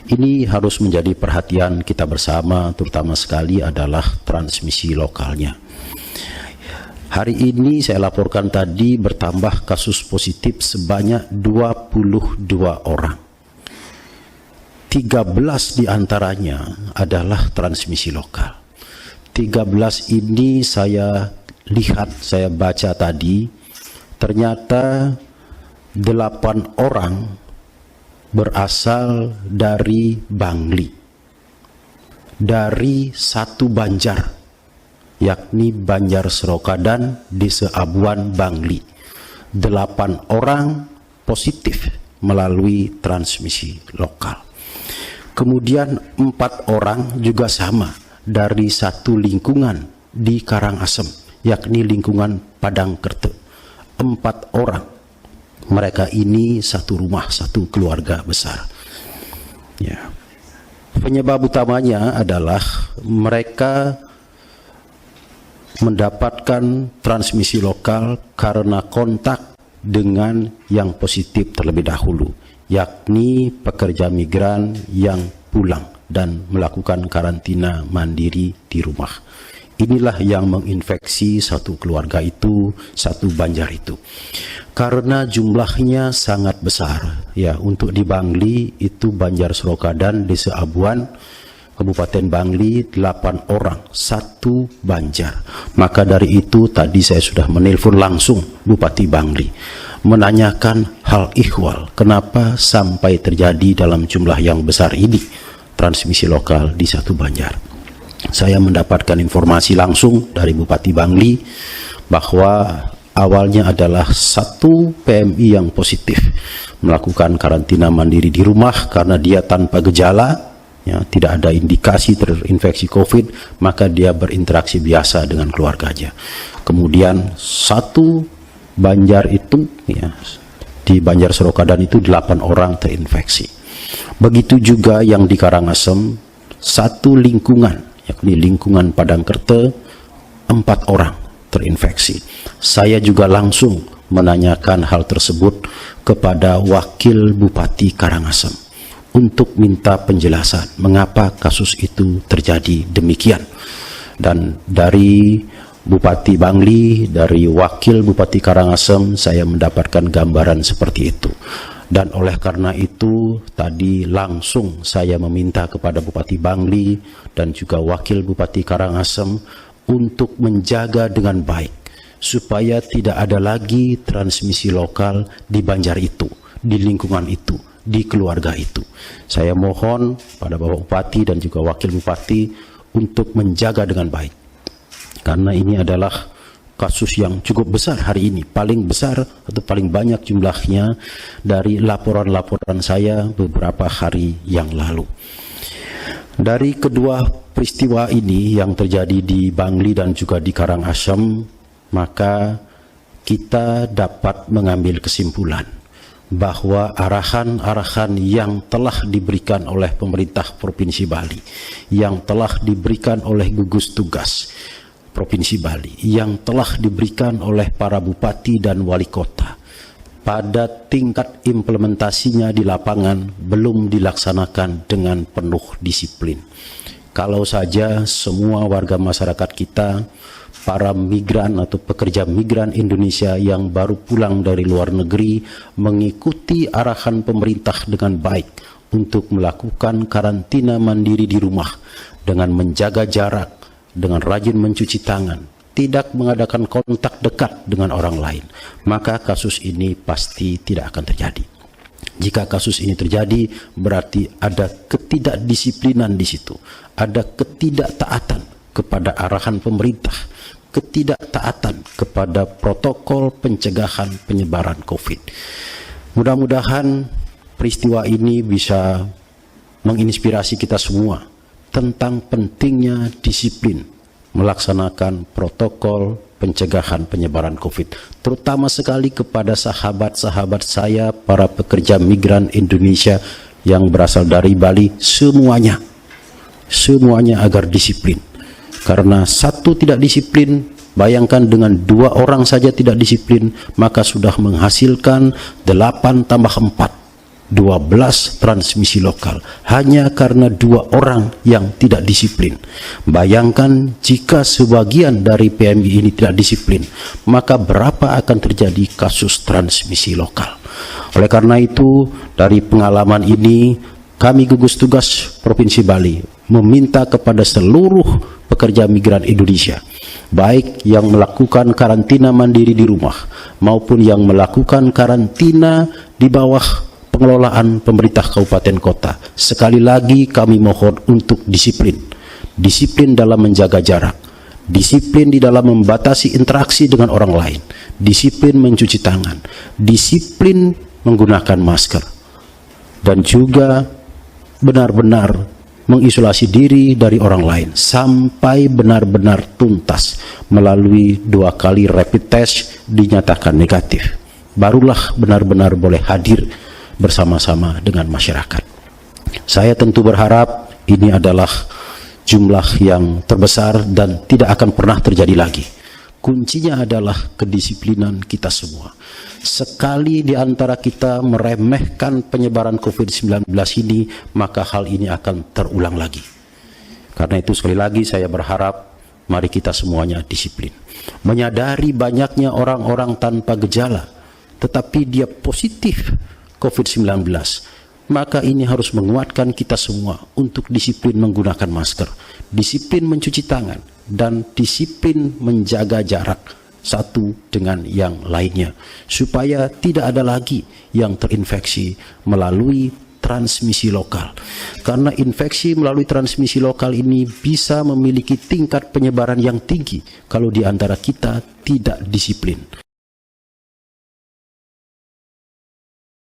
Ini harus menjadi perhatian kita bersama, terutama sekali adalah transmisi lokalnya. Hari ini saya laporkan tadi bertambah kasus positif sebanyak 22 orang. 13 diantaranya adalah transmisi lokal. 13 ini saya lihat, saya baca tadi, ternyata 8 orang berasal dari Bangli, dari satu Banjar, yakni Banjar Seroka dan Desa Abuan Bangli. 8 orang positif melalui transmisi lokal. Kemudian 4 orang juga sama dari satu lingkungan di Karangasem, yakni lingkungan Padangkerta. 4 orang. Mereka ini satu rumah, satu keluarga besar. Ya. Penyebab utamanya adalah mereka mendapatkan transmisi lokal karena kontak dengan yang positif terlebih dahulu, yakni pekerja migran yang pulang dan melakukan karantina mandiri di rumah. Inilah yang menginfeksi satu keluarga itu, satu Banjar itu. Karena jumlahnya sangat besar, ya, untuk di Bangli itu Banjar Seroka dan Desa Abuan, Kabupaten Bangli 8 orang, satu Banjar. Maka dari itu tadi saya sudah menelpon langsung Bupati Bangli, menanyakan hal ihwal, kenapa sampai terjadi dalam jumlah yang besar ini transmisi lokal di satu Banjar. Saya mendapatkan informasi langsung dari Bupati Bangli bahwa awalnya adalah satu PMI yang positif melakukan karantina mandiri di rumah karena dia tanpa gejala, ya, tidak ada indikasi terinfeksi COVID, maka dia berinteraksi biasa dengan keluarganya. Kemudian satu Banjar itu, ya, di Banjar Serokadan itu 8 orang terinfeksi. Begitu juga yang di Karangasem, satu lingkungan, yakni lingkungan Padangkerta, 4 orang terinfeksi. Saya juga langsung menanyakan hal tersebut kepada Wakil Bupati Karangasem untuk minta penjelasan mengapa kasus itu terjadi demikian. Dan dari Bupati Bangli, dari Wakil Bupati Karangasem, saya mendapatkan gambaran seperti itu. Dan oleh karena itu tadi langsung saya meminta kepada Bupati Bangli dan juga Wakil Bupati Karangasem untuk menjaga dengan baik supaya tidak ada lagi transmisi lokal di Banjar itu, di lingkungan itu, di keluarga itu. Saya mohon pada Bapak Bupati dan juga Wakil Bupati untuk menjaga dengan baik, karena ini adalah kasus yang cukup besar hari ini, paling besar atau paling banyak jumlahnya dari laporan-laporan saya beberapa hari yang lalu. Dari kedua peristiwa ini yang terjadi di Bangli dan juga di Karangasem, maka kita dapat mengambil kesimpulan bahwa arahan-arahan yang telah diberikan oleh pemerintah Provinsi Bali, yang telah diberikan oleh gugus tugas Provinsi Bali, yang telah diberikan oleh para bupati dan wali kota, pada tingkat implementasinya di lapangan belum dilaksanakan dengan penuh disiplin. Kalau saja semua warga masyarakat kita, para migran atau pekerja migran Indonesia yang baru pulang dari luar negeri mengikuti arahan pemerintah dengan baik untuk melakukan karantina mandiri di rumah dengan menjaga jarak, dengan rajin mencuci tangan, tidak mengadakan kontak dekat dengan orang lain, maka kasus ini pasti tidak akan terjadi. Jika kasus ini terjadi, berarti ada ketidakdisiplinan di situ, ada ketidaktaatan kepada arahan pemerintah, ketidaktaatan kepada protokol pencegahan penyebaran COVID. Mudah-mudahan peristiwa ini bisa menginspirasi kita semua tentang pentingnya disiplin melaksanakan protokol pencegahan penyebaran COVID, terutama sekali kepada sahabat-sahabat saya, para pekerja migran Indonesia yang berasal dari Bali, semuanya agar disiplin. Karena satu tidak disiplin, bayangkan dengan 2 orang saja tidak disiplin, maka sudah menghasilkan 8 tambah 4, 12 transmisi lokal hanya karena 2 orang yang tidak disiplin. Bayangkan jika sebagian dari PMI ini tidak disiplin, maka berapa akan terjadi kasus transmisi lokal. Oleh karena itu, dari pengalaman ini, kami gugus tugas Provinsi Bali meminta kepada seluruh pekerja migran Indonesia, baik yang melakukan karantina mandiri di rumah maupun yang melakukan karantina di bawah pengelolaan pemerintah kabupaten kota. Sekali lagi kami mohon untuk disiplin. Disiplin dalam menjaga jarak, disiplin di dalam membatasi interaksi dengan orang lain, disiplin mencuci tangan, disiplin menggunakan masker, dan juga benar-benar mengisolasi diri dari orang lain sampai benar-benar tuntas melalui 2 kali rapid test dinyatakan negatif. Barulah benar-benar boleh hadir bersama-sama dengan masyarakat. Saya tentu berharap ini adalah jumlah yang terbesar dan tidak akan pernah terjadi lagi. Kuncinya adalah kedisiplinan kita semua. Sekali di antara kita meremehkan penyebaran COVID-19 ini, maka hal ini akan terulang lagi. Karena itu sekali lagi saya berharap mari kita semuanya disiplin. Menyadari banyaknya orang-orang tanpa gejala, tetapi dia positif COVID-19, maka ini harus menguatkan kita semua untuk disiplin menggunakan masker, disiplin mencuci tangan, dan disiplin menjaga jarak satu dengan yang lainnya, supaya tidak ada lagi yang terinfeksi melalui transmisi lokal. Karena infeksi melalui transmisi lokal ini bisa memiliki tingkat penyebaran yang tinggi kalau di antara kita tidak disiplin.